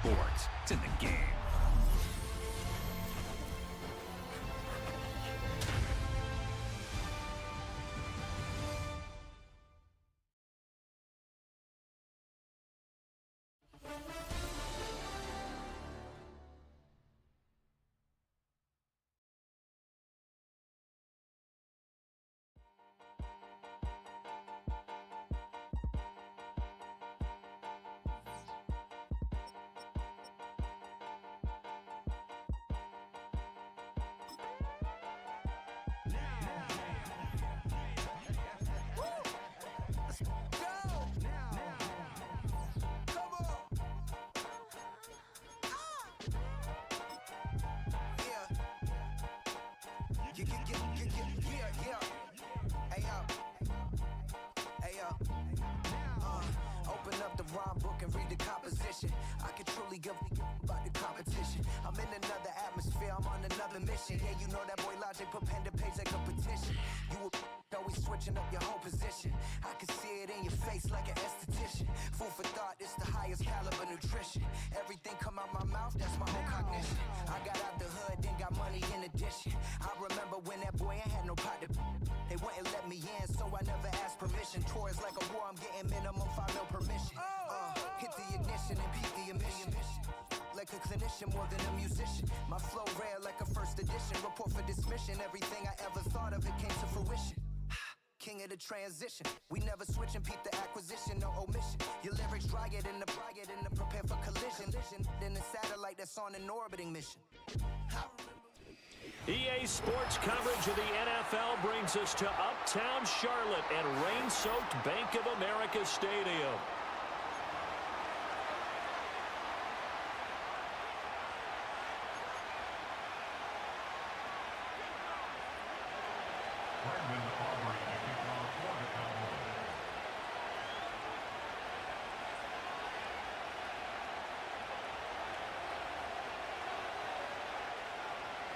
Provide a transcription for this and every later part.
sports. It's in the game. Open up the rhyme book and read the composition. I can truly give about the competition. I'm in another atmosphere, I'm on another mission. Yeah, you know that boy Logic put pen to page like a petition. You always switching up your whole position. I can see it in your face like an esthetician. Food for thought, it's the highest caliber nutrition. Everything come out my mouth, that's my own cognition. I got out the hood, then got money in addition. I remember when that boy ain't had no pot to. They wouldn't let me in, so I never asked permission. Tours like a war, I'm getting minimum 5 mil permission. Hit the ignition and peak the emission. Like a clinician more than a musician. My flow rare like a first edition. Report for dismission. Everything I ever thought of, it came to fruition. King of the transition. We never switch and peep the acquisition, no omission. Your lyrics dry it in the prepare for collision. Then the satellite that's on an orbiting mission. EA Sports coverage of the NFL brings us to Uptown Charlotte and rain-soaked Bank of America Stadium.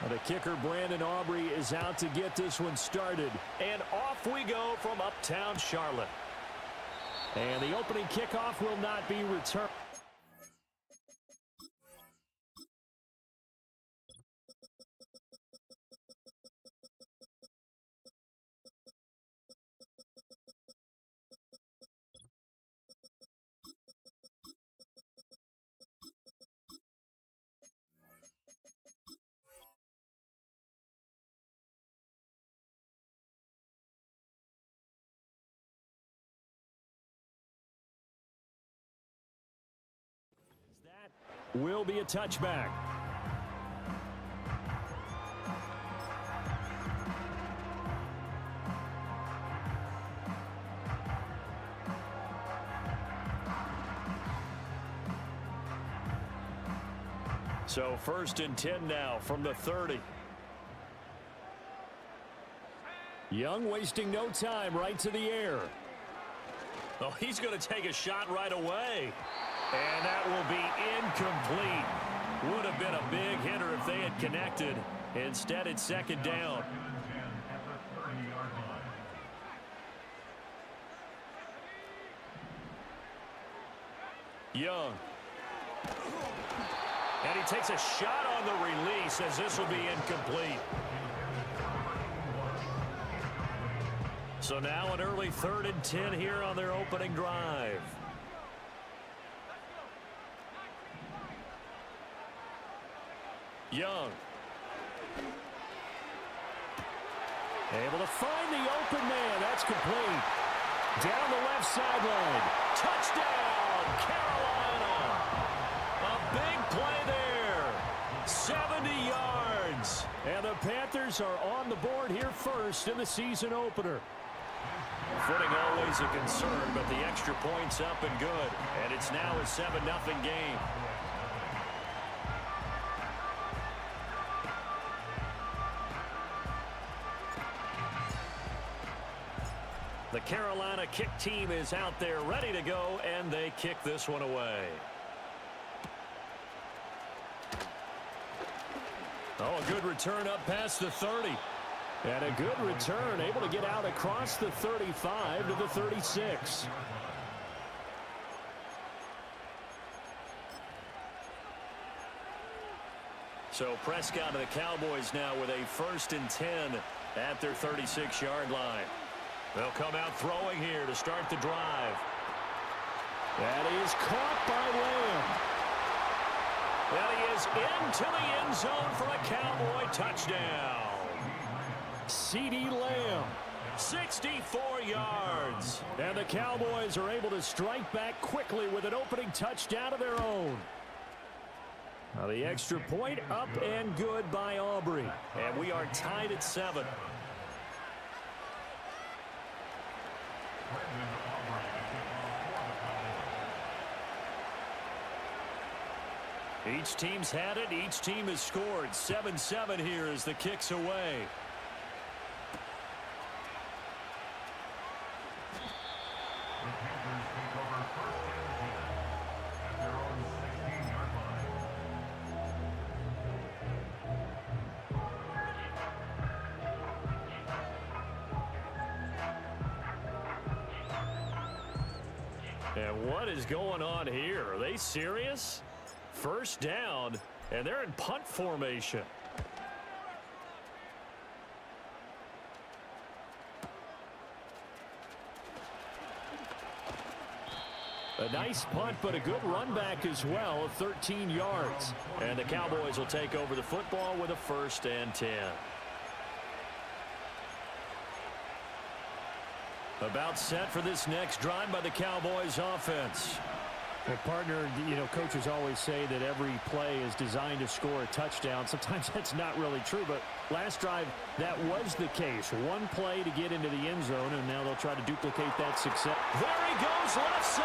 The kicker, Brandon Aubrey, is out to get this one started. And off we go from Uptown Charlotte. And the opening kickoff will not be returned. Will be a touchback. So 1st and 10 now from the 30. Young wasting no time, right to the air. Oh, he's going to take a shot right away. And that will be incomplete. Would have been a big hitter if they had connected. Instead, it's 2nd down. Young. And he takes a shot on the release as this will be incomplete. So now an early 3rd and 10 here on their opening drive. Young. Able to find the open man. That's complete. Down the left sideline. Touchdown, Carolina. A big play there. 70 yards. And the Panthers are on the board here first in the season opener. Footing always a concern, but the extra point's up and good. And it's now a 7-0 game. The Carolina kick team is out there ready to go, and they kick this one away. Oh, a good return up past the 30. And a good return, able to get out across the 35 to the 36. So Prescott and the Cowboys now with a 1st and 10 at their 36-yard line. They'll come out throwing here to start the drive. That is caught by Lamb. And he is into the end zone for a Cowboy touchdown. CeeDee Lamb, 64 yards. And the Cowboys are able to strike back quickly with an opening touchdown of their own. Now the extra point up and good by Aubrey. And we are tied at 7. Each team's had it. Each team has scored. 7-7 here as the kick's away. And what is going on here? Are they serious? 1st down, and they're in punt formation. A nice punt, but a good run back as well of 13 yards. And the Cowboys will take over the football with a 1st and 10. About set for this next drive by the Cowboys offense. Well, partner, coaches always say that every play is designed to score a touchdown. Sometimes that's not really true, but last drive, that was the case. One play to get into the end zone, and now they'll try to duplicate that success. There he goes, left side.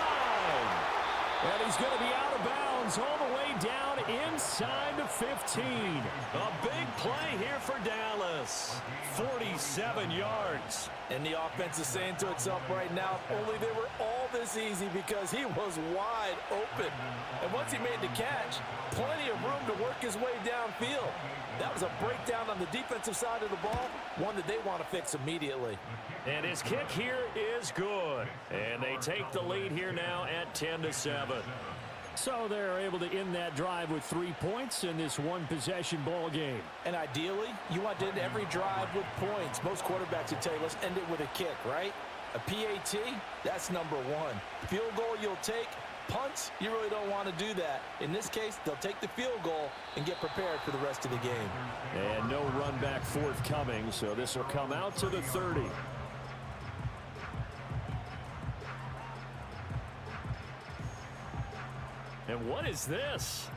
And he's going to be out of bounds all the way down inside the 15. A big play here for Dallas. 47 yards. And the offense is saying to itself right now, only they were all this easy because he was wide open. And once he made the catch, plenty of room to work his way downfield. That was a breakdown on the defensive side of the ball, one that they want to fix immediately. And his kick here is good. And they take the lead here now at 10-7. So they're able to end that drive with 3 points in this one-possession ball game. And ideally, you want to end every drive with points. Most quarterbacks would tell you, let's end it with a kick, right? A PAT, that's number 1. Field goal you'll take. Punts, you really don't want to do that. In this case, they'll take the field goal and get prepared for the rest of the game. And no run back forthcoming, so this will come out to the 30. And what is this?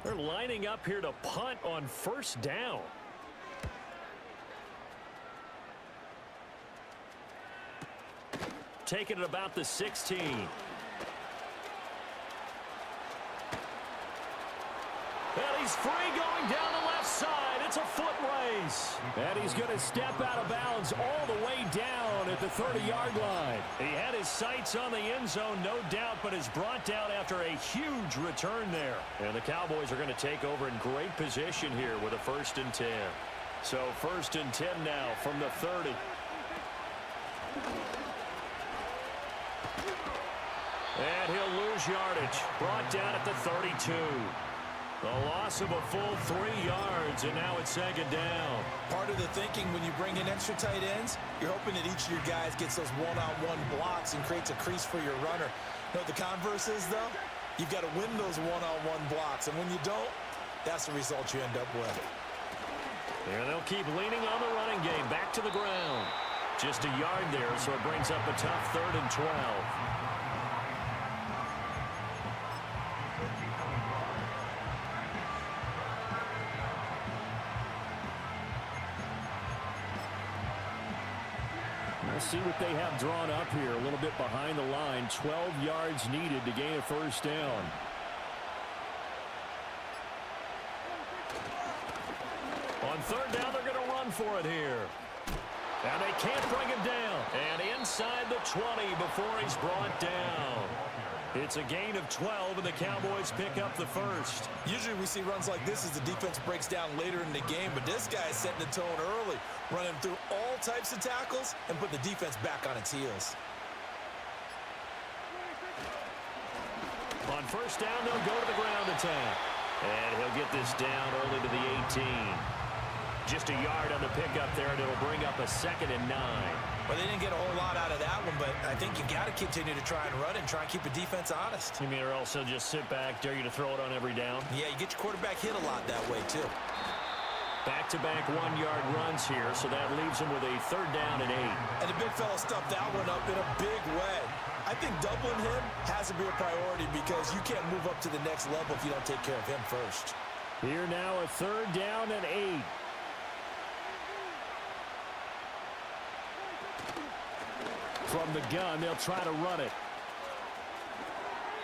They're lining up here to punt on 1st down. Taking it about the 16. And he's free going down the left side. It's a foot race. And he's going to step out of bounds all the way down at the 30-yard line. He had his sights on the end zone, no doubt, but is brought down after a huge return there. And the Cowboys are going to take over in great position here with a 1st and 10. So 1st and 10 now from the 30. And he'll lose yardage. Brought down at the 32. The loss of a full 3 yards, and now it's 2nd down. Part of the thinking when you bring in extra tight ends, you're hoping that each of your guys gets those one-on-one blocks and creates a crease for your runner. What the converse is, though? You've got to win those one-on-one blocks, and when you don't, that's the result you end up with. And they'll keep leaning on the running game. Back to the ground. Just a yard there, so it brings up a tough 3rd and 12. Let's see what they have drawn up here. A little bit behind the line. 12 yards needed to gain a 1st down. On 3rd down, they're going to run for it here. And they can't bring him down. And inside the 20 before he's brought down. It's a gain of 12, and the Cowboys pick up the 1st. Usually we see runs like this as the defense breaks down later in the game, but this guy is setting the tone early, running through all types of tackles and put the defense back on its heels. On 1st down, they'll go to the ground attack. And he'll get this down only to the 18. Just a yard on the pickup there, and it'll bring up a 2nd and 9. Well, they didn't get a whole lot out of that one, but I think you got to continue to try and run and try and keep the defense honest. You mean or also just sit back, dare you to throw it on every down? Yeah, you get your quarterback hit a lot that way, too. Back-to-back 1-yard runs here, so that leaves him with a 3rd down and 8. And the big fella stuffed that one up in a big way. I think doubling him has to be a priority because you can't move up to the next level if you don't take care of him first. Here now a 3rd down and 8. From the gun, they'll try to run it.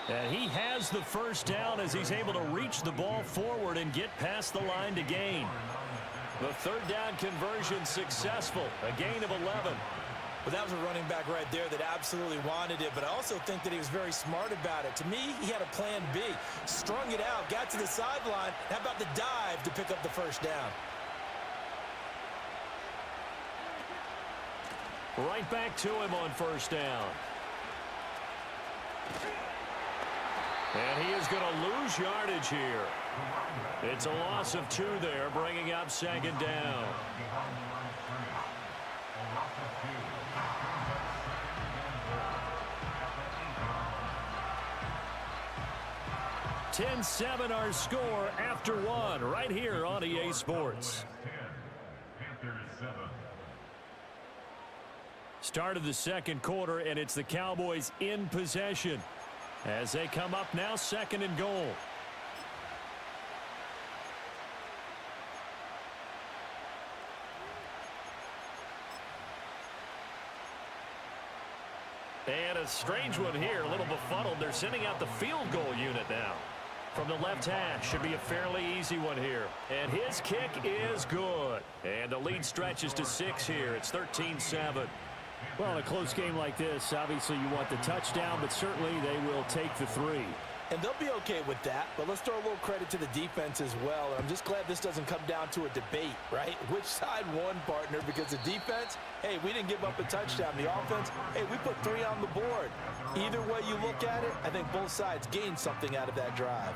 And he has the 1st down as he's able to reach the ball forward and get past the line to gain. The 3rd down conversion successful, a gain of 11. Well, that was a running back right there that absolutely wanted it, but I also think that he was very smart about it. To me, he had a plan B. Strung it out, got to the sideline. How about the dive to pick up the 1st down? Right back to him on 1st down. And he is going to lose yardage here. It's a loss of 2 there, bringing up 2nd down. (10-7) our score after 1 right here on EA Sports. Start of the 2nd quarter, and it's the Cowboys in possession as they come up now 2nd and goal. And a strange one here, a little befuddled. They're sending out the field goal unit now. From the left hash, should be a fairly easy one here. And his kick is good. And the lead stretches to 6 here. It's 13-7. Well, in a close game like this, obviously you want the touchdown, but certainly they will take the 3. And they'll be okay with that, but let's throw a little credit to the defense as well. And I'm just glad this doesn't come down to a debate, right? Which side won, partner? Because the defense, hey, we didn't give up a touchdown. The offense, hey, we put 3 on the board. Either way you look at it, I think both sides gained something out of that drive.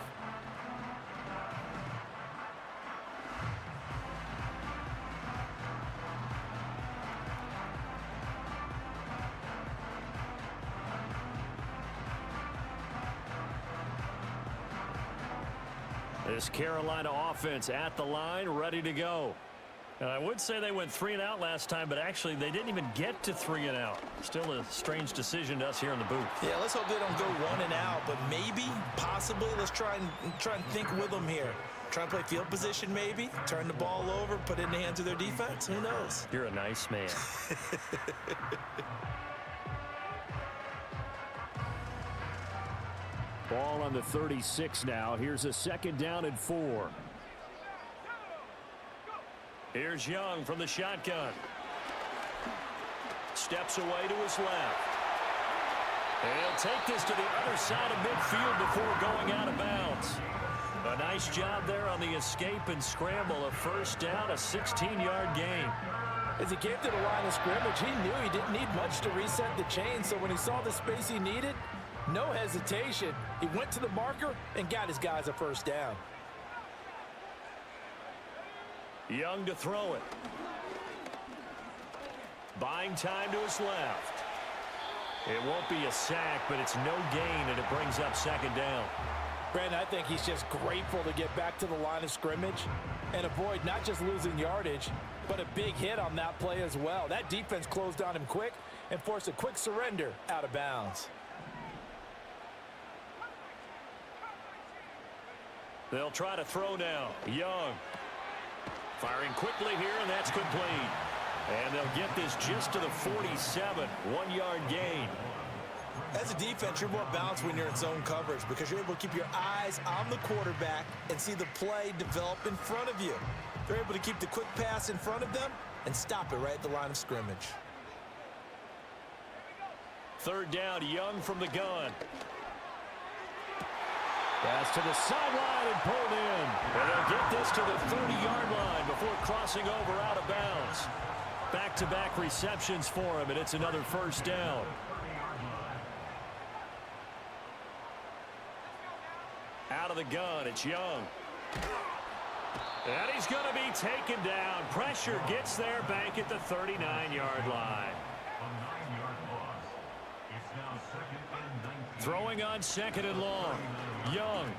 This Carolina offense at the line, ready to go. And I would say they went 3 and out last time, but actually they didn't even get to 3 and out. Still a strange decision to us here in the booth. Yeah, let's hope they don't go 1 and out, but maybe, possibly, let's try and think with them here. Try and play field position maybe, turn the ball over, put it in the hands of their defense. Who knows? You're a nice man. Ball on the 36 now. Here's a 2nd down and 4. Here's Young from the shotgun. Steps away to his left. And he'll take this to the other side of midfield before going out of bounds. A nice job there on the escape and scramble. A 1st down, a 16-yard gain. As he came to the line of scrimmage, he knew he didn't need much to reset the chain, so when he saw the space he needed, no hesitation. He went to the marker and got his guys a 1st down. Young to throw it. Buying time to his left. It won't be a sack, but it's no gain, and it brings up 2nd down. Brandon, I think he's just grateful to get back to the line of scrimmage and avoid not just losing yardage, but a big hit on that play as well. That defense closed on him quick and forced a quick surrender out of bounds. They'll try to throw now. Young. Firing quickly here, and that's complete. And they'll get this just to the 47. 1-yard gain. As a defense, you're more balanced when you're in zone coverage because you're able to keep your eyes on the quarterback and see the play develop in front of you. They're able to keep the quick pass in front of them and stop it right at the line of scrimmage. 3rd down, Young from the gun. Pass to the sideline and pulled in. And they'll get this to the 30-yard line before crossing over out of bounds. Back-to-back receptions for him, and it's another 1st down. Out of the gun, it's Young. And he's going to be taken down. Pressure gets there back at the 39-yard line. Throwing on 2nd and long. Young.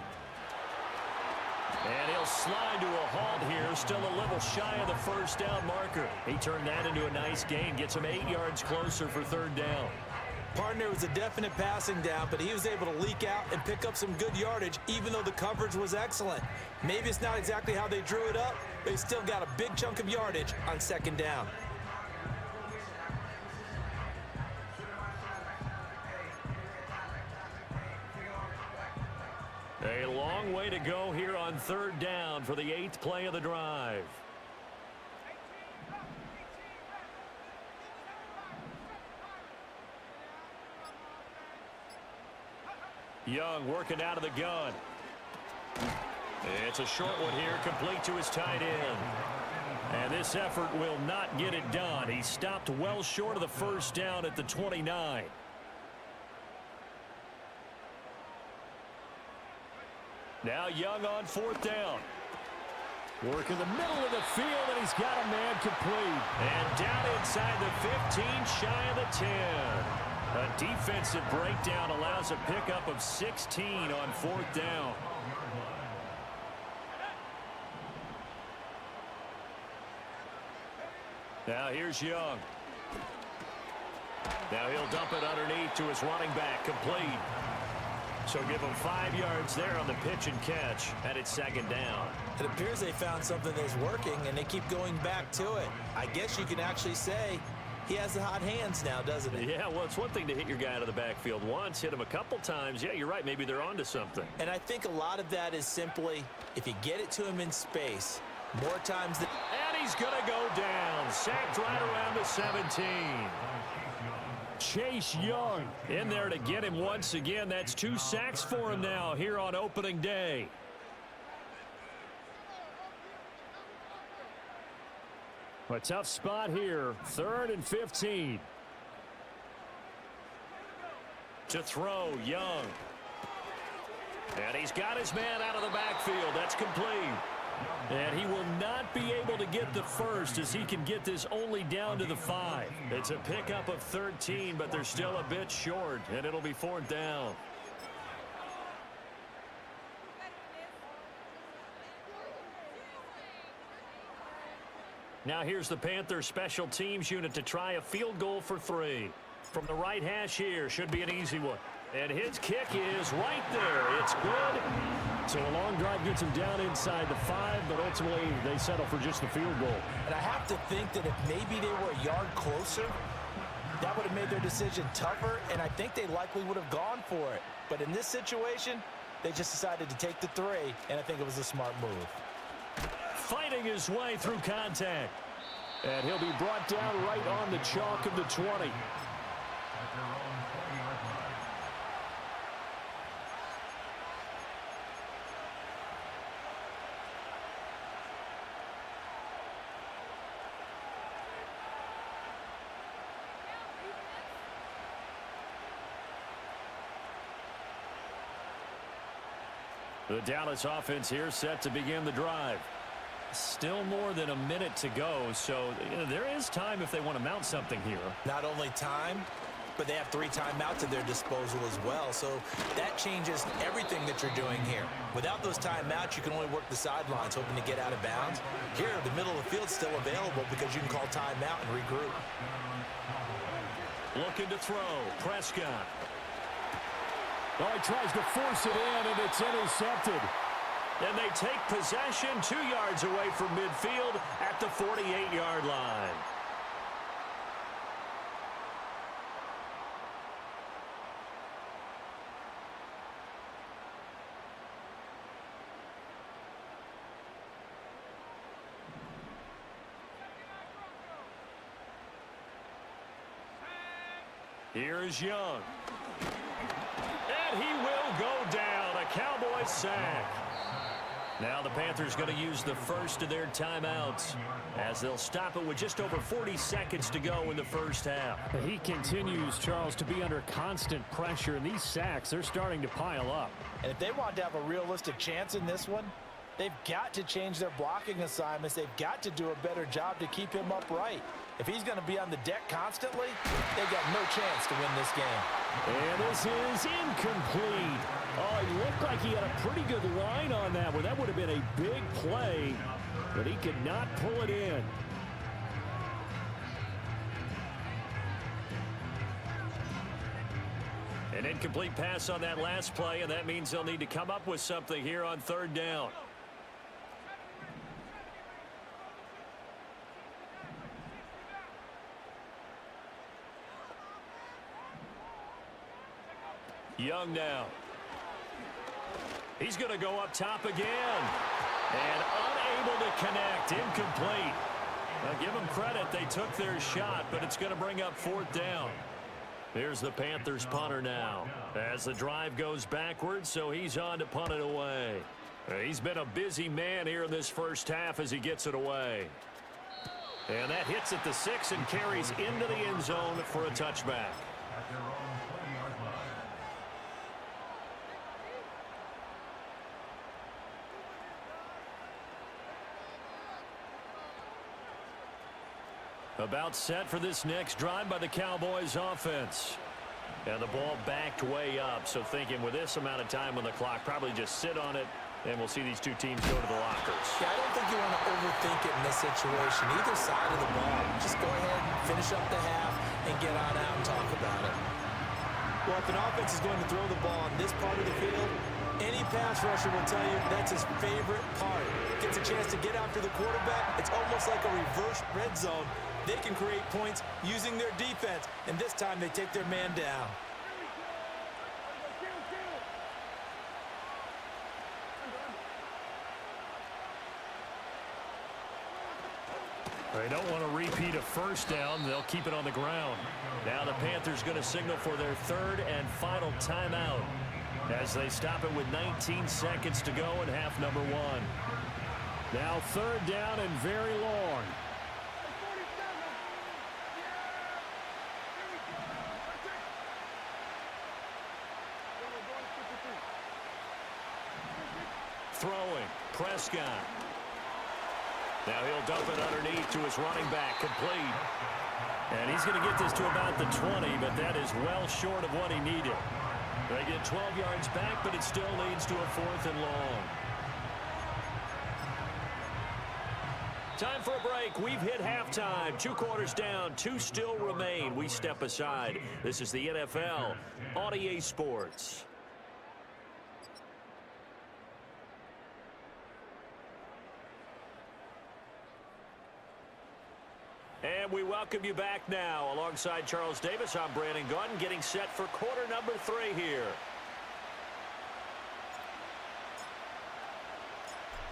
And he'll slide to a halt here. Still a little shy of the first down marker. He turned that into a nice gain. Gets him 8 yards closer for 3rd down. Partner was a definite passing down, but he was able to leak out and pick up some good yardage, even though the coverage was excellent. Maybe it's not exactly how they drew it up, but he still got a big chunk of yardage on 2nd down. A long way to go here on 3rd down for the 8th play of the drive. Young working out of the gun. It's a short one here, complete to his tight end. And this effort will not get it done. He stopped well short of the first down at the 29. Now Young on 4th down. Work in the middle of the field, and he's got a man complete. And down inside the 15, shy of the 10. A defensive breakdown allows a pickup of 16 on 4th down. Now here's Young. Now he'll dump it underneath to his running back, complete. So give him 5 yards there on the pitch and catch, and it's 2nd down. It appears they found something that's working, and they keep going back to it. I guess you can actually say he has the hot hands now, doesn't he? Yeah, well, it's one thing to hit your guy out of the backfield once, hit him a couple times. Yeah, you're right. Maybe they're onto something. And I think a lot of that is simply if you get it to him in space, more times than... And he's going to go down. Sacked right around the 17. Chase Young in there to get him once again. That's 2 sacks for him now here on opening day. A tough spot here. 3rd and 15. To throw, Young. And he's got his man out of the backfield. That's complete. And he will not be able to get the first as he can get this only down to the 5. It's a pickup of 13, but they're still a bit short, and it'll be 4th down. Now here's the Panthers special teams unit to try a field goal for 3. From the right hash here, should be an easy one. And his kick is right there. It's good. So a long drive gets him down inside the 5, but ultimately they settle for just the field goal. And I have to think that if maybe they were a yard closer, that would have made their decision tougher, and I think they likely would have gone for it. But in this situation, they just decided to take the 3, and I think it was a smart move. Fighting his way through contact. And he'll be brought down right on the chalk of the 20. The Dallas offense here set to begin the drive. Still more than a minute to go, so there is time if they want to mount something here. Not only time, but they have 3 timeouts at their disposal as well, so that changes everything that you're doing here. Without those timeouts, you can only work the sidelines, hoping to get out of bounds. Here, the middle of the field's still available because you can call timeout and regroup. Looking to throw, Prescott. Oh, he tries to force it in, and it's intercepted. And they take possession 2 yards away from midfield at the 48-yard line. Here's Young. And he will go down. A Cowboys sack. Now the Panthers going to use the first of their timeouts as they'll stop it with just over 40 seconds to go in the first half. He continues, Charles, to be under constant pressure, and these sacks, they're starting to pile up. And if they want to have a realistic chance in this one, They've got to change their blocking assignments. They've got to do a better job to keep him upright. If he's going to be on the deck constantly, they've got no chance to win this game. And this is incomplete. Oh, it looked like he had a pretty good line on that one. That would have been a big play, but he could not pull it in. An incomplete pass on that last play, and that means they'll need to come up with something here on third down. Young now. He's going to go up top again. And unable to connect. Incomplete. Now give them credit. They took their shot, but it's going to bring up fourth down. Here's the Panthers punter now. As the drive goes backwards, so he's on to punt it away. He's been a busy man here in this first half as he gets it away. And that hits at the 6 and carries into the end zone for a touchback. About set for this next drive by the Cowboys offense. And the ball backed way up, so thinking with this amount of time on the clock, probably just sit on it, and we'll see these two teams go to the lockers. Yeah, I don't think you want to overthink it in this situation. Either side of the ball, just go ahead and finish up the half and get on out and talk about it. Well, if an offense is going to throw the ball on this part of the field, any pass rusher will tell you that's his favorite part. Gets a chance to get after the quarterback. It's almost like a reverse red zone. They can create points using their defense, and this time they take their man down. They don't want to repeat a first down. They'll keep it on the ground. Now the Panthers going to signal for their third and final timeout as they stop it with 19 seconds to go in half number 1. Now third down and very long. Throwing, Prescott. Now he'll dump it underneath to his running back, complete. And he's going to get this to about the 20, but that is well short of what he needed. They get 12 yards back, but it still leads to a 4th and long. Time for a break. We've hit halftime. 2 quarters down, 2 still remain. We step aside. This is the NFL on EA Sports. And we welcome you back now. Alongside Charles Davis, I'm Brandon Gordon, getting set for quarter number 3 here.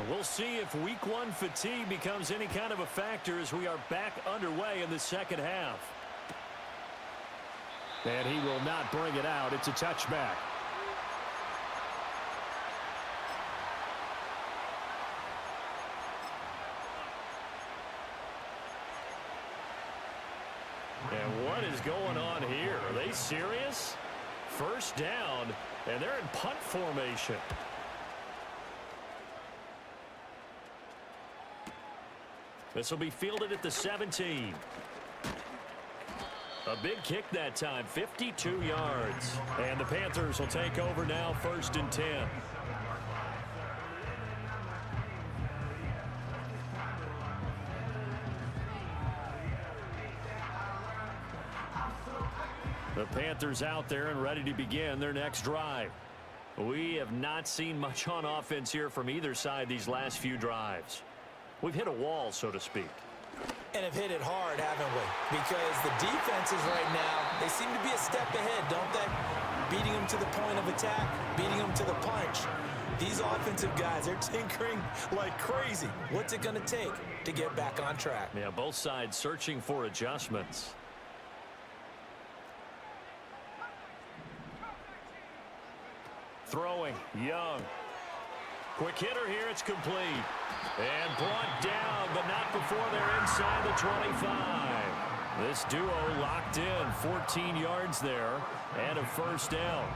We'll see if week 1 fatigue becomes any kind of a factor as we are back underway in the second half. And he will not bring it out. It's a touchback. And what is going on here? Are they serious? First down, and they're in punt formation. This will be fielded at the 17. A big kick that time, 52 yards. And the Panthers will take over now, 1st and 10. The Panthers out there and ready to begin their next drive. We have not seen much on offense here from either side these last few drives. We've hit a wall, so to speak. And have hit it hard, haven't we? Because the defenses right now, they seem to be a step ahead, don't they? Beating them to the point of attack, beating them to the punch. These offensive guys are tinkering like crazy. What's it going to take to get back on track? Yeah, both sides searching for adjustments. Throwing, Young. Quick hitter here, it's complete. And brought down, but not before they're inside the 25. This duo locked in, 14 yards there, and a first down.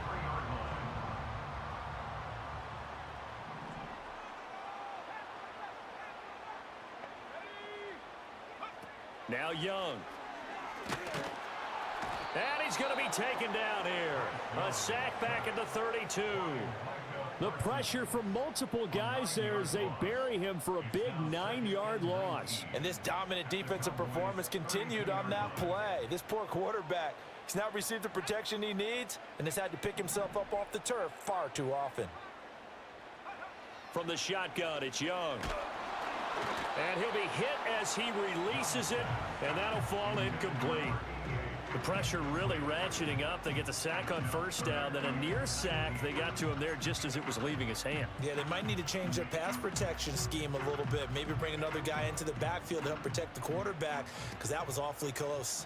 And he's going to be taken down here. A sack back at the 32. The pressure from multiple guys there as they bury him for a big 9-yard loss. And this dominant defensive performance continued on that play. This poor quarterback, he's not received the protection he needs and has had to pick himself up off the turf far too often. From the shotgun, it's Young. And he'll be hit as he releases it, and that'll fall incomplete. The pressure really ratcheting up. They get the sack on first down, then a near sack. They got to him there just as it was leaving his hand. Yeah, they might need to change their pass protection scheme a little bit. Maybe bring another guy into the backfield to help protect the quarterback, because that was awfully close.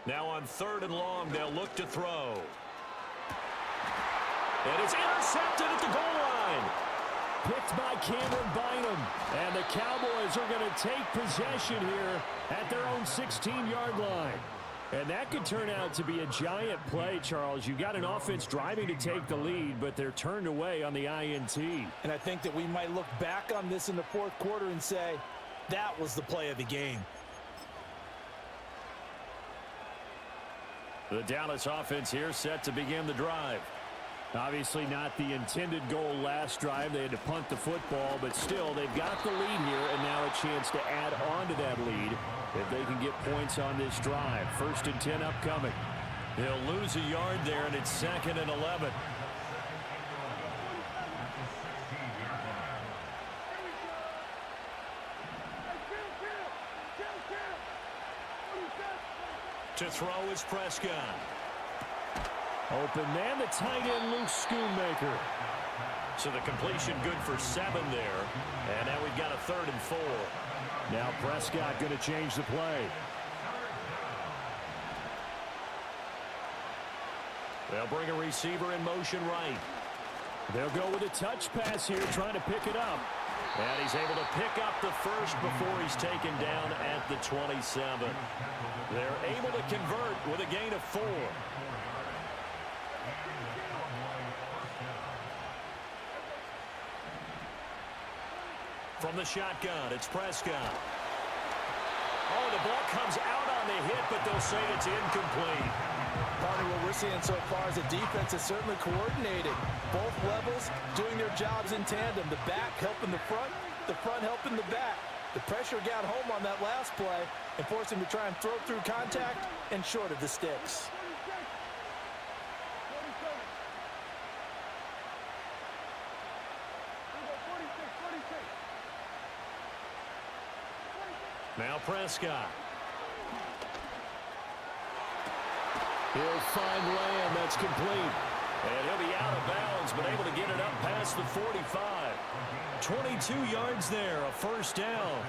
Now on 3rd and long, they'll look to throw. And it's intercepted at the goal line. Picked by Cameron Bynum. And the Cowboys are going to take possession here at their own 16-yard line. And that could turn out to be a giant play, Charles. You got an offense driving to take the lead, but they're turned away on the INT. And I think that we might look back on this in the 4th quarter and say, that was the play of the game. The Dallas offense here set to begin the drive. Obviously not the intended goal last drive. They had to punt the football, but still they've got the lead here and now a chance to add on to that lead if they can get points on this drive. 1st and 10 upcoming. They'll lose a yard there, and it's 2nd and 11. To throw is Prescott. Open man, the tight end, Luke Schoonmaker. So the completion good for 7 there. And now we've got a 3rd and 4. Now Prescott going to change the play. They'll bring a receiver in motion right. They'll go with a touch pass here, trying to pick it up. And he's able to pick up the first before he's taken down at the 27. They're able to convert with a gain of 4. From the shotgun, it's Prescott. Oh, the ball comes out on the hit, but they'll say it's incomplete. Partner, what we're seeing so far is the defense is certainly coordinated. Both levels doing their jobs in tandem. The back helping the front helping the back. The pressure got home on that last play and forced him to try and throw through contact and short of the sticks. Now Prescott. He'll find Lamb. That's complete. And he'll be out of bounds, but able to get it up past the 45. 22 yards there, a 1st down.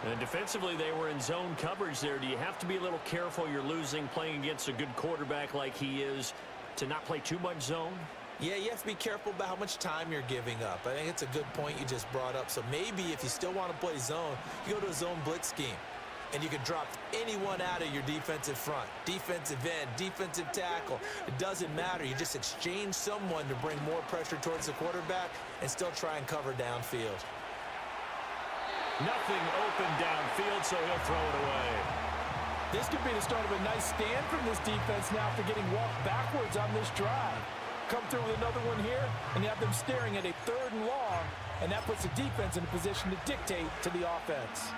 And defensively, they were in zone coverage there. Do you have to be a little careful? You're losing, playing against a good quarterback like he is, to not play too much zone? Yeah, you have to be careful about how much time you're giving up. I think it's a good point you just brought up. So maybe if you still want to play zone, you go to a zone blitz scheme. And you can drop anyone out of your defensive front. Defensive end, defensive tackle. It doesn't matter. You just exchange someone to bring more pressure towards the quarterback and still try and cover downfield. Nothing open downfield, so he'll throw it away. This could be the start of a nice stand from this defense now after getting walked backwards on this drive. Come through with another one here, and you have them staring at a 3rd and long, and that puts the defense in a position to dictate to the offense.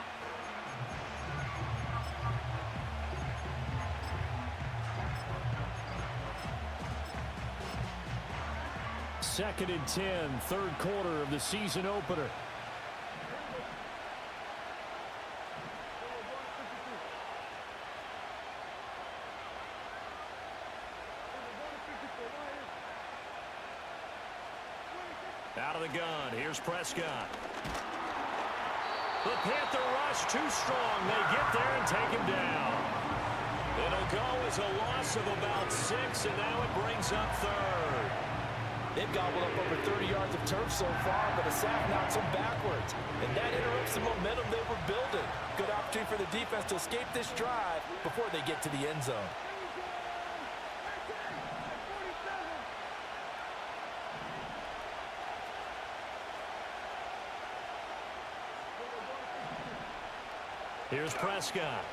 Second and 10, 3rd quarter of the season opener. Out of the gun, here's Prescott. The Panther rush too strong. They get there and take him down. It'll go as a loss of about 6, and now it brings up 3rd. They've gobbled up over 30 yards of turf so far, but a sack knocks them backwards. And that interrupts the momentum they were building. Good opportunity for the defense to escape this drive before they get to the end zone. Here's Prescott.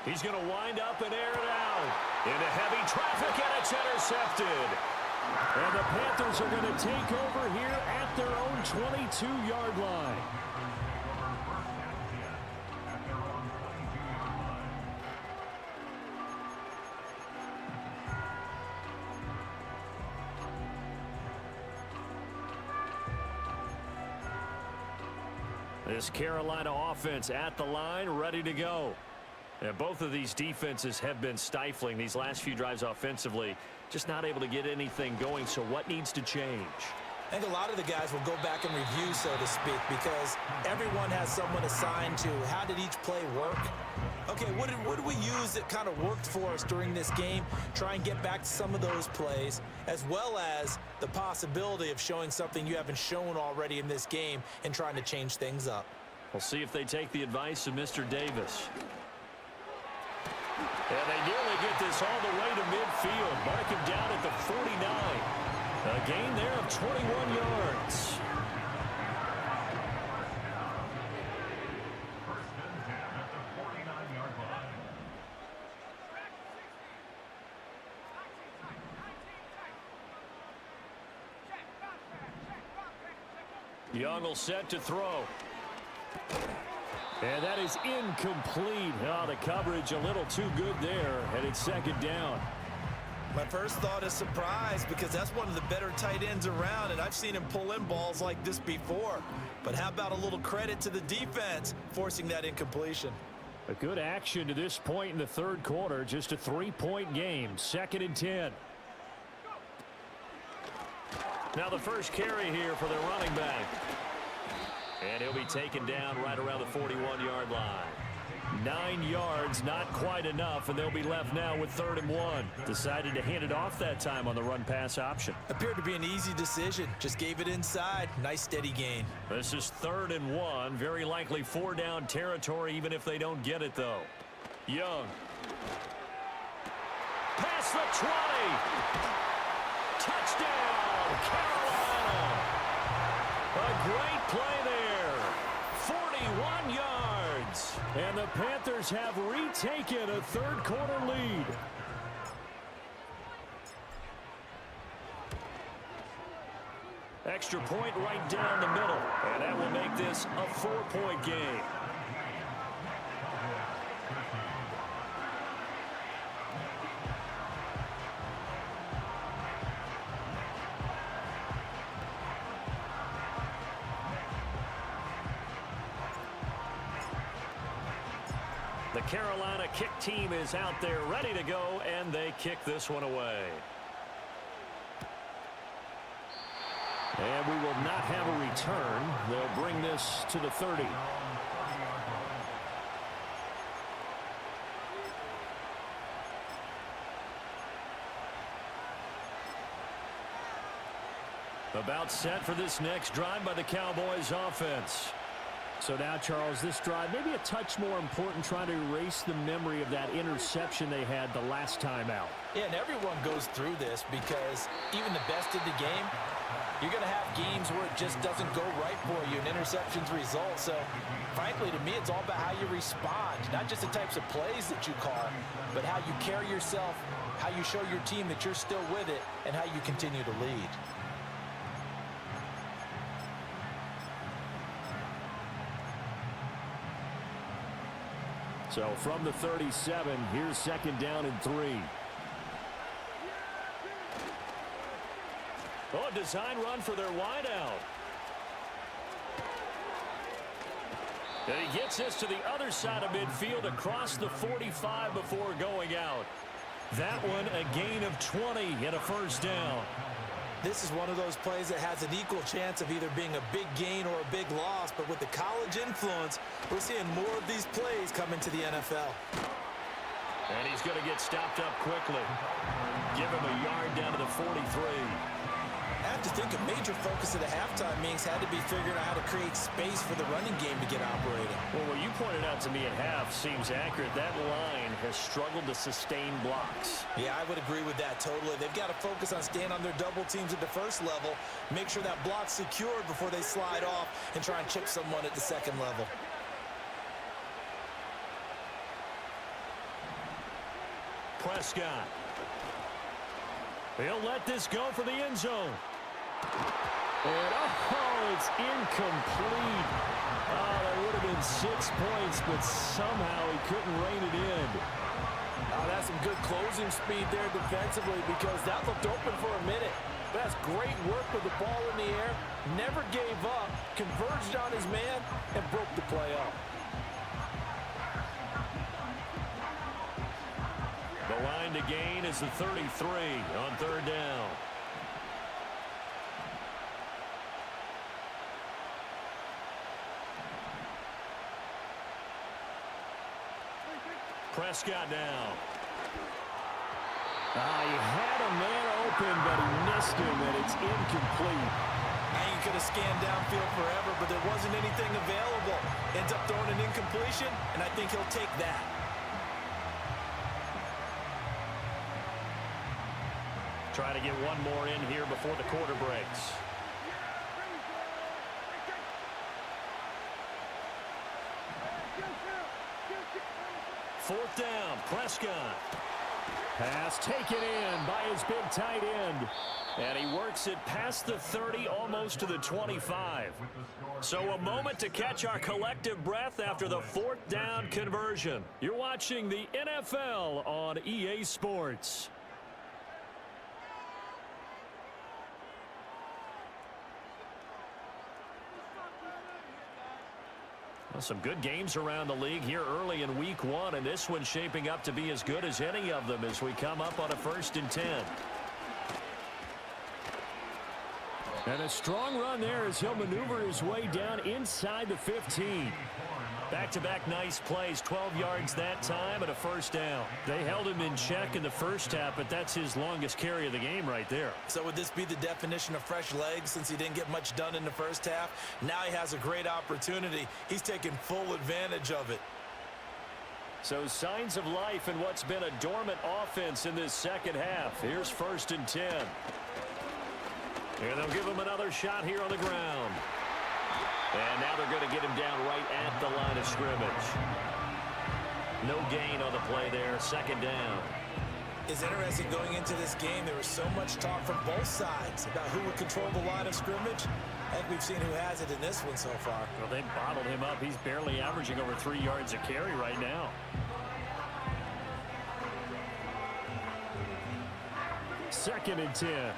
He's going to wind up and air it out. Into heavy traffic, and it's intercepted. And the Panthers are going to take over here at their own 22-yard line. This Carolina offense at the line, ready to go. And both of these defenses have been stifling these last few drives offensively. Just not able to get anything going, so what needs to change? I think a lot of the guys will go back and review, so to speak, because everyone has someone assigned to how did each play work. Okay, what did we use that kind of worked for us during this game? Try and get back to some of those plays, as well as the possibility of showing something you haven't shown already in this game and trying to change things up. We'll see if they take the advice of Mr. Davis. And they nearly get this all the way to midfield. Mark him down at the 49. A gain there of 21 yards. Young will set to throw. And that is incomplete. Oh, the coverage a little too good there, and it's second down. My first thought is surprise, because that's one of the better tight ends around, and I've seen him pull in balls like this before. But how about a little credit to the defense forcing that incompletion? A good action to this point in the third quarter. Just a 3-point game. 2nd and 10. Now the first carry here for their running back. And he'll be taken down right around the 41-yard line. 9 yards, not quite enough, and they'll be left now with 3rd and 1. Decided to hand it off that time on the run-pass option. Appeared to be an easy decision. Just gave it inside. Nice steady gain. This is 3rd and 1. Very likely 4-down territory, even if they don't get it, though. Young. Past the 20. Touchdown, Carolina. A great play there. 41 yards. And the Panthers have retaken a third-quarter lead. Extra point right down the middle. And that will make this a 4-point game. The Carolina kick team is out there ready to go, and they kick this one away. And we will not have a return. They'll bring this to the 30. About set for this next drive by the Cowboys offense. So now, Charles, this drive maybe a touch more important, trying to erase the memory of that interception they had the last time out. Yeah, and everyone goes through this because even the best in the game, you're going to have games where it just doesn't go right for you and interceptions result. So, frankly, to me, it's all about how you respond, not just the types of plays that you call, but how you carry yourself, how you show your team that you're still with it, and how you continue to lead. So from the 37, here's 2nd down and 3. Oh, a design run for their wideout. And he gets this to the other side of midfield across the 45 before going out. That one a gain of 20 and a first down. This is one of those plays that has an equal chance of either being a big gain or a big loss, but with the college influence, we're seeing more of these plays come into the NFL. And he's going to get stopped up quickly. Give him a yard down to the 43. I have to think a major focus of the halftime meetings had to be figuring out how to create space for the running game to get operating. Well, what you pointed out to me at half seems accurate. That line has struggled to sustain blocks. Yeah, I would agree with that totally. They've got to focus on staying on their double teams at the first level, make sure that block's secured before they slide off and try and chip someone at the second level. Prescott. He'll let this go for the end zone. And, it's incomplete. Oh, that would have been 6 points, but somehow he couldn't rein it in. Oh, that's some good closing speed there defensively because that looked open for a minute. But that's great work with the ball in the air. Never gave up, converged on his man, and broke the play up. The line to gain is the 33 on 3rd down. Prescott now. He had a man open, but he missed him, and it's incomplete. Now you could have scanned downfield forever, but there wasn't anything available. Ends up throwing an incompletion, and I think he'll take that. Trying to get one more in here before the quarter breaks. Fourth down, Prescott. Pass taken in by his big tight end. And he works it past the 30, almost to the 25. So a moment to catch our collective breath after the 4th down conversion. You're watching the NFL on EA Sports. Well, some good games around the league here early in week 1, and this one's shaping up to be as good as any of them as we come up on a 1st and 10. And a strong run there as he'll maneuver his way down inside the 15. Back-to-back nice plays, 12 yards that time and a 1st down. They held him in check in the first half, but that's his longest carry of the game right there. So would this be the definition of fresh legs since he didn't get much done in the first half? Now he has a great opportunity. He's taking full advantage of it. So signs of life in what's been a dormant offense in this second half. Here's 1st and 10. And they'll give him another shot here on the ground. And now they're going to get him down right at the line of scrimmage. No gain on the play there. 2nd down. It's interesting going into this game. There was so much talk from both sides about who would control the line of scrimmage. I think we've seen who has it in this one so far. Well, they bottled him up. He's barely averaging over 3 yards a carry right now. 2nd and 10.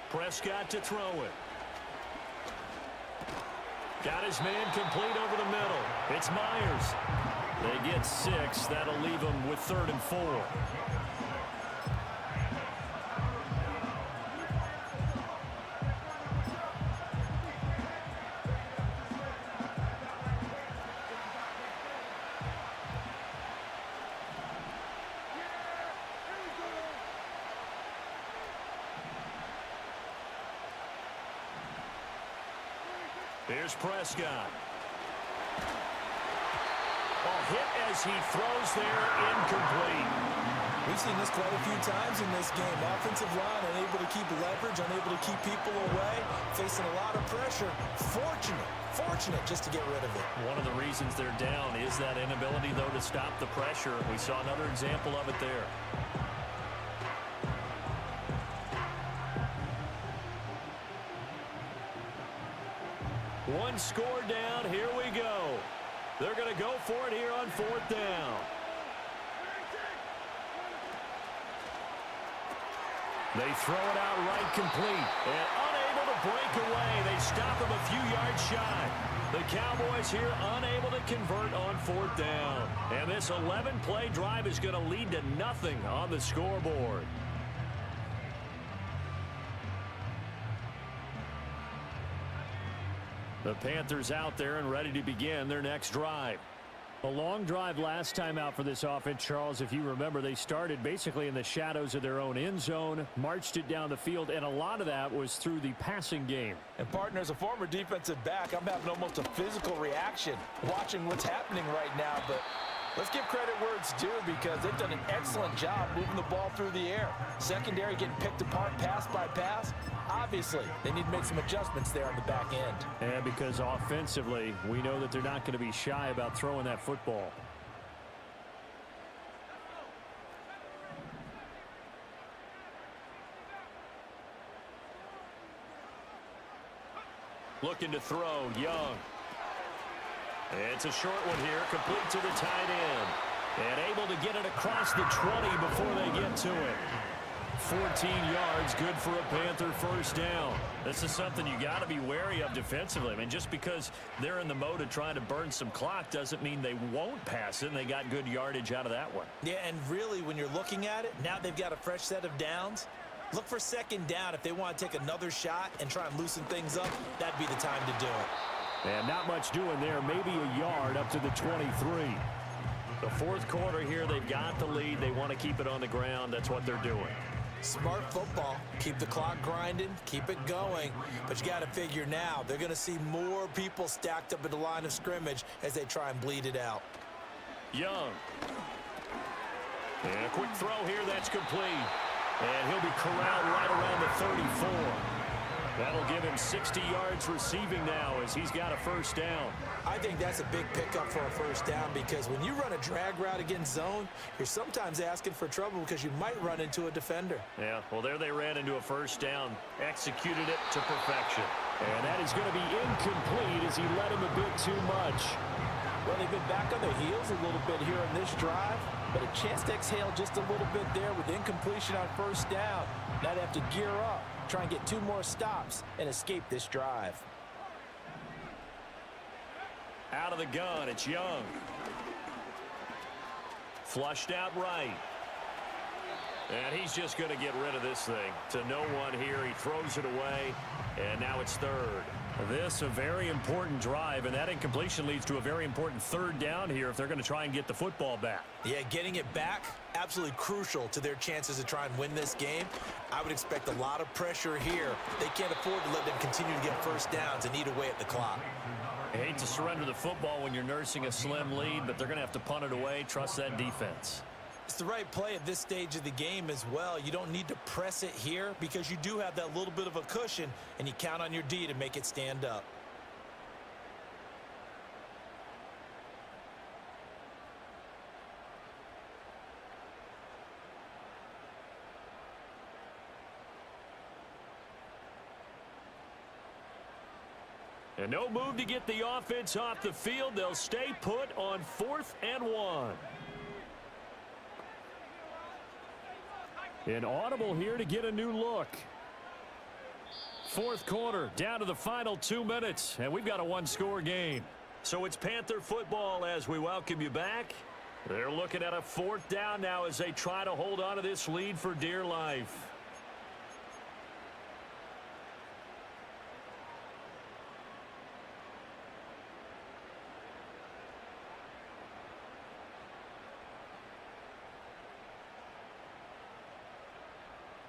Prescott to throw it. Got his man complete over the middle. It's Myers. They get 6. That'll leave them with 3rd and 4. Here's Prescott. Ball hit as he throws there, incomplete. We've seen this quite a few times in this game. Offensive line unable to keep leverage, unable to keep people away, facing a lot of pressure. Fortunate just to get rid of it. One of the reasons they're down is that inability, though, to stop the pressure. We saw another example of it there. One score down. Here we go. They're going to go for it here on 4th down. They throw it out right complete. And unable to break away. They stop him a few yards shy. The Cowboys here unable to convert on 4th down. And this 11-play drive is going to lead to nothing on the scoreboard. The Panthers out there and ready to begin their next drive. A long drive last time out for this offense, Charles. If you remember, they started basically in the shadows of their own end zone, marched it down the field, and a lot of that was through the passing game. And, partner, as a former defensive back, I'm having almost a physical reaction watching what's happening right now. But Let's give credit where it's due because they've done an excellent job moving the ball through the air. Secondary getting picked apart pass by pass. Obviously, they need to make some adjustments there on the back end. And because offensively, we know that they're not going to be shy about throwing that football. Looking to throw, Young. It's a short one here, complete to the tight end. And able to get it across the 20 before they get to it. 14 yards, good for a Panther first down. This is something you got to be wary of defensively. I mean, just because they're in the mode of trying to burn some clock doesn't mean they won't pass it, and they got good yardage out of that one. Yeah, and really, when you're looking at it, now they've got a fresh set of downs. Look for second down. If they want to take another shot and try and loosen things up, that'd be the time to do it. And not much doing there, maybe a yard up to the 23. The fourth quarter here, they've got the lead. They want to keep it on the ground. That's what they're doing. Smart football. Keep the clock grinding, keep it going. But you got to figure now, they're going to see more people stacked up at the line of scrimmage as they try and bleed it out. Young. And a quick throw here, that's complete. And he'll be corralled right around the 34. That'll give him 60 yards receiving now as he's got a first down. I think that's a big pickup for a first down because when you run a drag route against zone, you're sometimes asking for trouble because you might run into a defender. Yeah, well, there they ran into a first down, executed it to perfection. And that is going to be incomplete as he led him a bit too much. Well, they've been back on their heels a little bit here in this drive, but a chance to exhale just a little bit there with incompletion on first down. Now they have to gear up, try and get 2 more stops, and escape this drive. Out of the gun, it's Young. Flushed out right. And he's just going to get rid of this thing. To no one here, he throws it away, and now it's third. This a very important drive, and that incompletion leads to a very important third down here if they're going to try and get the football back. Yeah, getting it back, absolutely crucial to their chances to try and win this game. I would expect a lot of pressure here. They can't afford to let them continue to get first downs and eat away at the clock. I hate to surrender the football when you're nursing a slim lead, but they're going to have to punt it away. Trust that defense. It's the right play at this stage of the game as well. You don't need to press it here because you do have that little bit of a cushion, and you count on your D to make it stand up. And no move to get the offense off the field. They'll stay put on 4th and 1. An audible here to get a new look. Fourth quarter, down to the final 2 minutes, and we've got a 1-score game. So it's Panther football as we welcome you back. They're looking at a 4th down now as they try to hold on to this lead for dear life.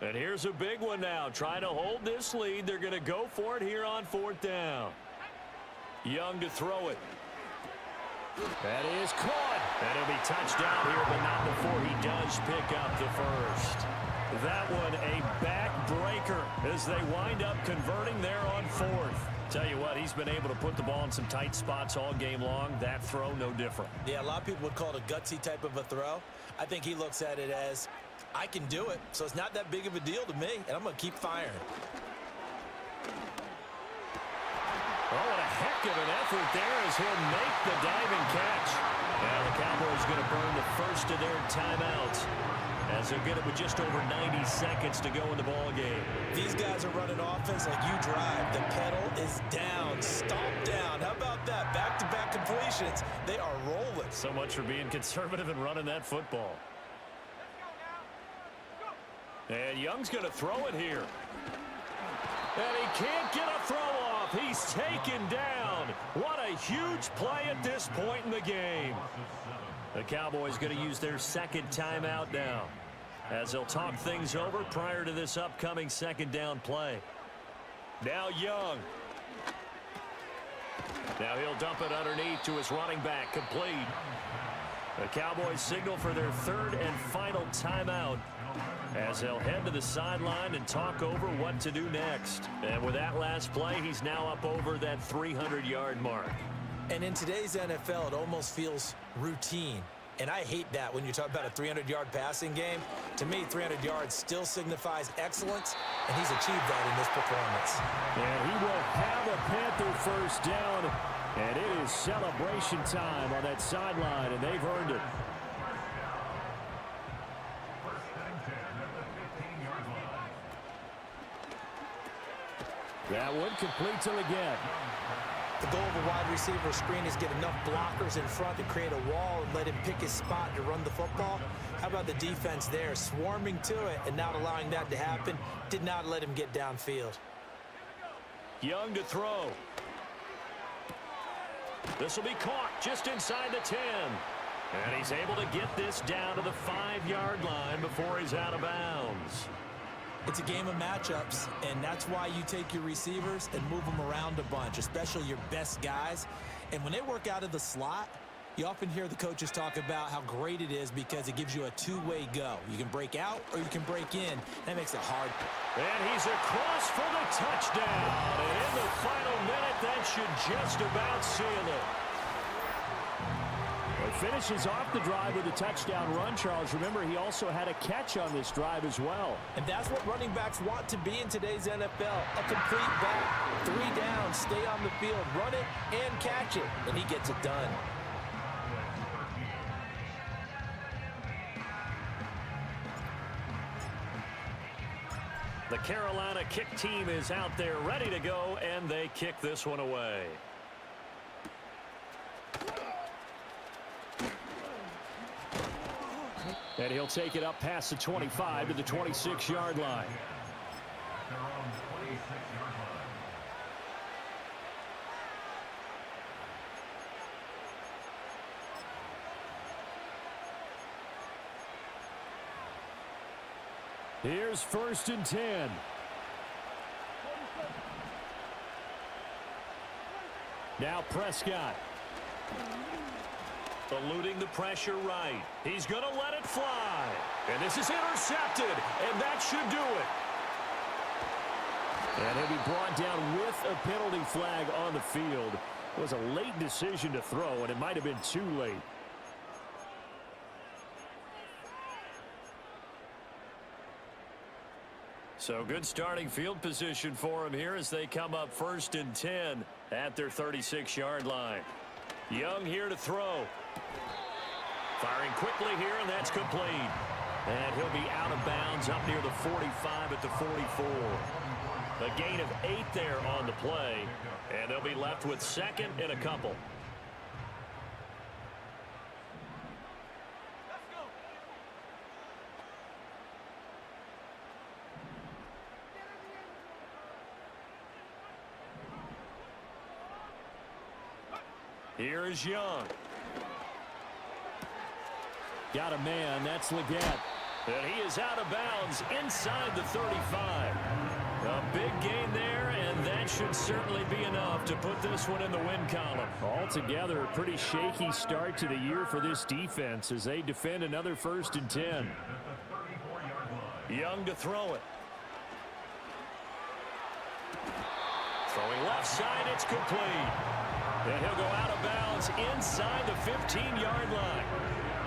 And here's a big one now. Trying to hold this lead. They're going to go for it here on 4th down. Young to throw it. That is caught. And he'll be touchdown here, but not before he does pick up the first. That one a backbreaker as they wind up converting there on 4th. Tell you what, he's been able to put the ball in some tight spots all game long. That throw, no different. Yeah, a lot of people would call it a gutsy type of a throw. I think he looks at it as, I can do it, so it's not that big of a deal to me, and I'm going to keep firing. Oh, what a heck of an effort there as he'll make the diving catch. Now the Cowboys going to burn the first of their timeouts as they'll get it with just over 90 seconds to go in the ball game. These guys are running offense like you drive. The pedal is down, stomped down. How about that? Back-to-back completions. They are rolling. So much for being conservative and running that football. And Young's going to throw it here. And he can't get a throw off. He's taken down. What a huge play at this point in the game. The Cowboys going to use their second timeout now as they'll talk things over prior to this upcoming second down play. Now Young. Now he'll dump it underneath to his running back, complete. The Cowboys signal for their third and final timeout as they'll head to the sideline and talk over what to do next. And with that last play, he's now up over that 300-yard mark. And in today's NFL, it almost feels routine. And I hate that when you talk about a 300-yard passing game. To me, 300 yards still signifies excellence, and he's achieved that in this performance. And he will have a Panther first down, and it is celebration time on that sideline, and they've earned it. That one complete till again. The goal of a wide receiver screen is get enough blockers in front to create a wall and let him pick his spot to run the football. How about the defense there, swarming to it and not allowing that to happen? Did not let him get downfield. Young to throw. This will be caught just inside the 10. And he's able to get this down to the 5-yard line before he's out of bounds. It's a game of matchups, and that's why you take your receivers and move them around a bunch, especially your best guys. And when they work out of the slot, you often hear the coaches talk about how great it is because it gives you a two-way go. You can break out or you can break in. That makes it hard. And he's across for the touchdown. And in the final minute, that should just about seal it. He finishes off the drive with a touchdown run, Charles. Remember, he also had a catch on this drive as well. And that's what running backs want to be in today's NFL. A complete back. 3 downs, stay on the field, run it, and catch it. And he gets it done. The Carolina kick team is out there ready to go, and they kick this one away. And he'll take it up past the 25 to the 26-yard line. Here's 1st and 10. Now Prescott. Eluding the pressure right. He's going to let it fly. And this is intercepted, and that should do it. And he'll be brought down with a penalty flag on the field. It was a late decision to throw, and it might have been too late. So good starting field position for him here as they come up 1st and 10 at their 36-yard line. Young here to throw. Firing quickly here, and that's complete. And he'll be out of bounds up near the 45 at the 44. A gain of 8 there on the play, and they'll be left with 2nd and a couple. Here is Young. Got a man. That's Leggett. And he is out of bounds inside the 35. A big gain there, and that should certainly be enough to put this one in the win column. Altogether, a pretty shaky start to the year for this defense as they defend another 1st and 10. Young to throw it. Throwing left side, it's complete. And he'll go out of bounds inside the 15-yard line.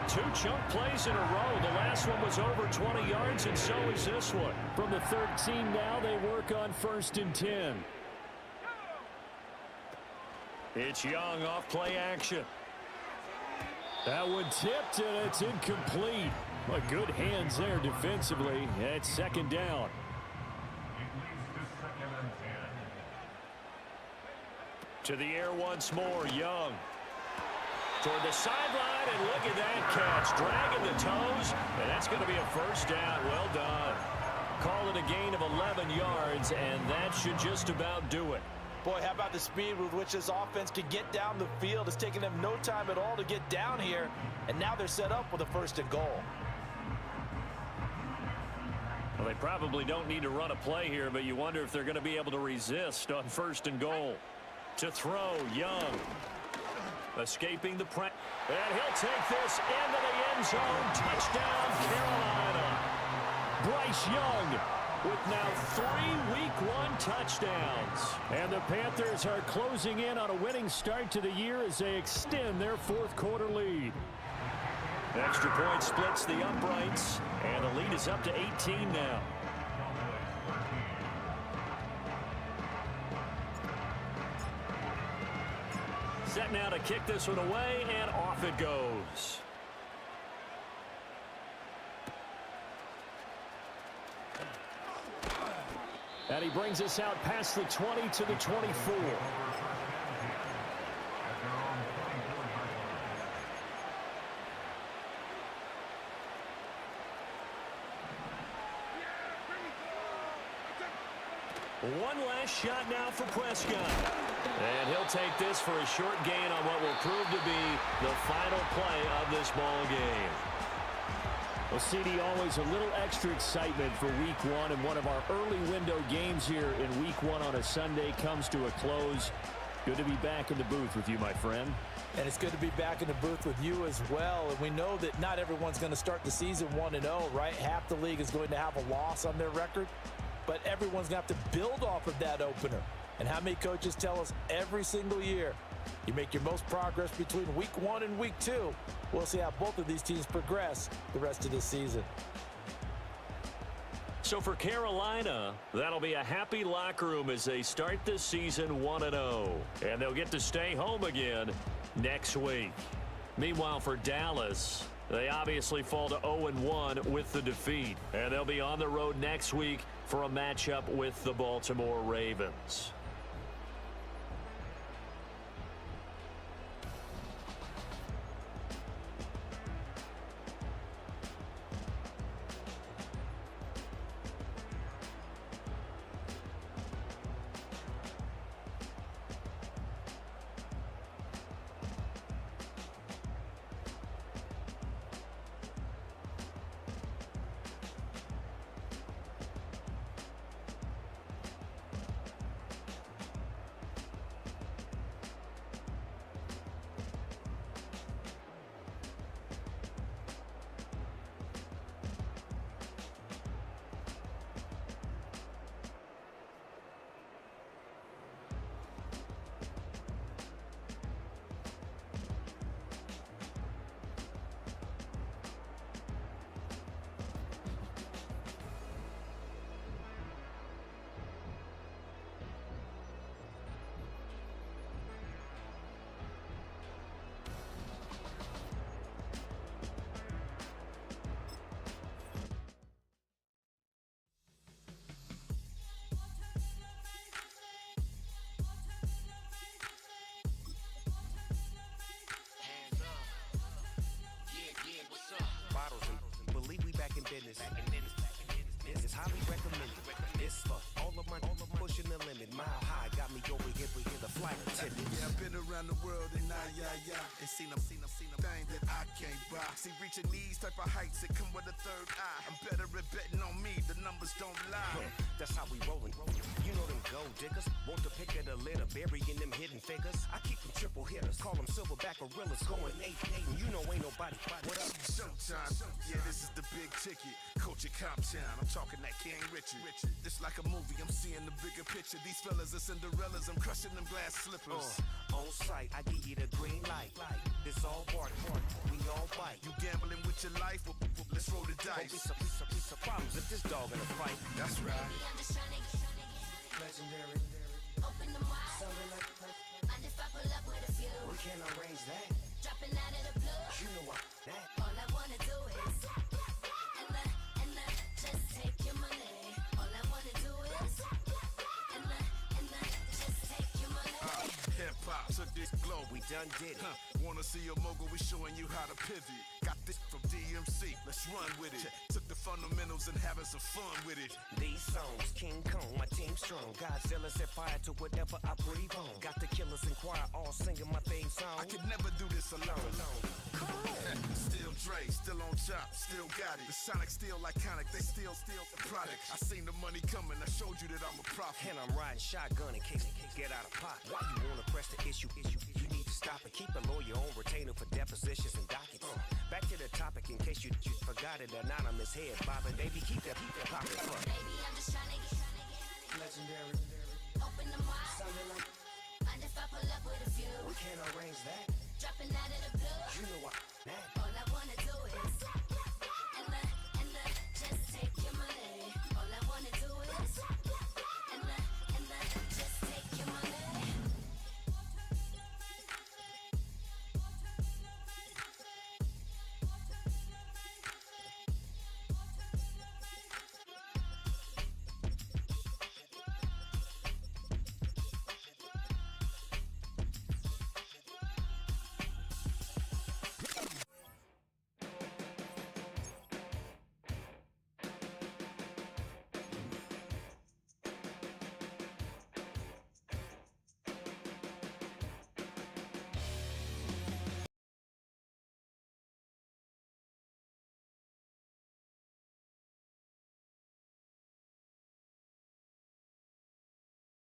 2 chunk plays in a row. The last one was over 20 yards, and so is this one. From the 13 now, they work on 1st and 10. It's Young off play action. That one tipped, and it's incomplete. But good hands there defensively. It's 2nd down. To the air once more, Young. Toward the sideline, and look at that catch. Dragging the toes, and that's going to be a 1st down. Well done. Call it a gain of 11 yards, and that should just about do it. Boy, how about the speed with which this offense can get down the field? It's taken them no time at all to get down here, and now they're set up with a 1st and goal. Well, they probably don't need to run a play here, but you wonder if they're going to be able to resist on 1st and goal. To throw, Young. Escaping the press. And he'll take this into the end zone. Touchdown, Carolina. Bryce Young with now 3 Week 1 touchdowns. And the Panthers are closing in on a winning start to the year as they extend their fourth quarter lead. Extra point splits the uprights, and the lead is up to 18 now. Set now to kick this one away, and off it goes. And he brings us out past the 20 to the 24. One last shot now for Prescott. And he'll take this for a short gain on what will prove to be the final play of this ball game. Well, CD, always a little extra excitement for Week 1, and one of our early window games here in Week 1 on a Sunday comes to a close. Good to be back in the booth with you, my friend. And it's good to be back in the booth with you as well. And we know that not everyone's going to start the season 1-0, right? Half the league is going to have a loss on their record, but everyone's going to have to build off of that opener. And how many coaches tell us every single year, you make your most progress between Week 1 and Week 2. We'll see how both of these teams progress the rest of this season. So for Carolina, that'll be a happy locker room as they start this season 1-0. And they'll get to stay home again next week. Meanwhile, for Dallas, they obviously fall to 0-1 with the defeat. And they'll be on the road next week for a matchup with the Baltimore Ravens. Business. This is highly recommended. This for all of my pushing the limit. Mile high got me over here with the flight attendant. Yeah, I've been around the world and and seen them thing that I can't buy. See, reaching these type of heights, it come with a third eye. I'm better at betting on me, the numbers don't lie. That's how we rollin'. You know them gold diggers, want to pick at a litter, burying them hidden figures. I keep them triple hitters, call them silverback gorillas, going 8-8, and you know ain't nobody. What up? Showtime. Yeah, this is the big ticket. Coach at Comptown, I'm talking that King Richard. This like a movie, I'm seeing the bigger picture. These fellas are Cinderellas, I'm crushing them glass slippers. On sight, I give you the green light. This all part, we all fight. You gambling with your life? Let's roll the dice. Won't be some problems if this dog in a fight. That's right. Legendary. Open them wide. Something like And if I pull up with a few, we can't arrange that. dropping out of the blue. You know what? That. All I wanna do is and just take your money. All I wanna do is and just take your money. Hip hop took this globe. We done did it. Wanna see a mogul? We showing you how to pivot. Got this from DMC. Let's run with it. Took the fundamentals and having some fun with it. These songs, King Kong, my team strong. Godzilla set fire to whatever I breathe on. Got the killers in choir all singing my theme song. I could never do this alone. Still Dre, still on top, still got it. The Sonic still iconic, they still the product. I seen the money coming, I showed you that I'm a prophet. And I'm riding shotgun in case get out of pocket. Why you wanna press the issue? You need to stop it. Keep a lawyer on retainer for depositions and dockets. Back to the topic in case you forgot it. Anonymous head bobbing, baby, keep that popping. Baby, I'm just trying to get Legendary. open the mind. Sounding like Mind if I pull up with a few? we can't arrange that. Dropping out of the blue. You know what? That.